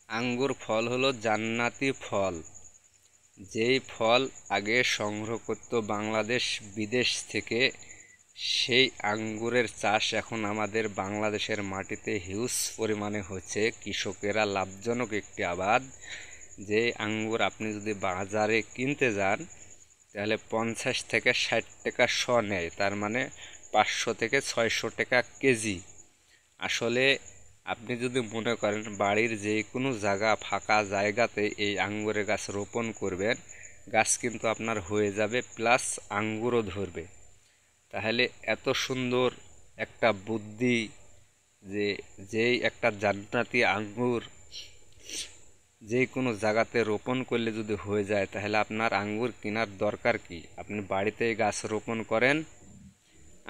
আঙ্গুর ফল হলো জান্নাতি ফল। যেই ফল আগে সংগ্রহ করত বাংলাদেশ বিদেশ থেকে, সেই আঙ্গুরের চাষ এখন আমাদের বাংলাদেশের মাটিতে হিউজ পরিমাণে হচ্ছে। কৃষকেরা লাভজনক একটি আবাদ। যে আঙ্গুর আপনি যদি বাজারে কিনতে যান তাহলে 50 থেকে 60 টাকা শ নেয়, তার মানে 500 থেকে 600 টাকা কেজি। আসলে আপনি যদি মনে করেন বাড়ির যে কোনো জায়গা ফাঁকা জায়গাতে এই আঙ্গুরের গাছ রোপণ করবেন, গাছ কিন্তু আপনার হয়ে যাবে, প্লাস আঙ্গুরও ধরবে। তাহলে এত সুন্দর একটা বুদ্ধি, যে যেই একটা জান্নাতি আঙ্গুর যে কোনো জায়গাতে রোপণ করলে যদি হয়ে যায়, তাহলে আপনার আঙ্গুর কেনার দরকার কি? আপনি বাড়িতেই গাছ রোপণ করেন।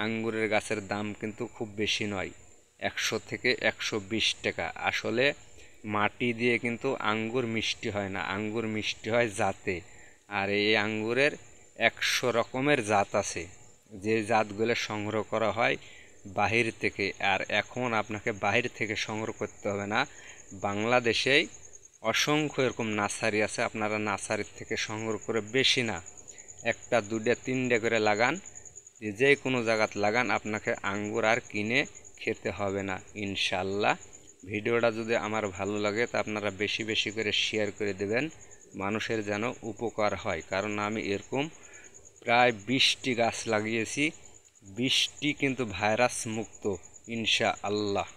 আঙ্গুরের গাছের দাম কিন্তু খুব বেশি নয়, 100 থেকে 120 টাকা। আসলে মাটি দিয়ে কিন্তু আঙ্গুর মিষ্টি হয় না, আঙ্গুর মিষ্টি হয় জাতে। আর এই আঙ্গুরের 100 রকমের জাত আছে, যে জাতগুলো সংগ্রহ করা হয় বাহির থেকে। আর এখন আপনাকে বাহির থেকে সংগ্রহ করতে হবে না, বাংলাদেশেই অসংখ্য এরকম নার্সারি আছে। আপনারা নার্সারির থেকে সংগ্রহ করে, বেশি না, 1টা 2টা 3টে করে লাগান, যে কোনো জায়গাতে লাগান, আপনাকে আঙ্গুর আর কিনে খেতে হবে না ইনশাল্লাহ। ভিডিওটা যদি আমার ভালো লাগে তা আপনারা বেশি বেশি করে শেয়ার করে দেবেন, মানুষের যেন উপকার হয়। কারণ আমি এরকম প্রায় 20টি গাছ লাগিয়েছি, 20টি কিন্তু ভাইরাস মুক্ত ইনশাআল্লাহ।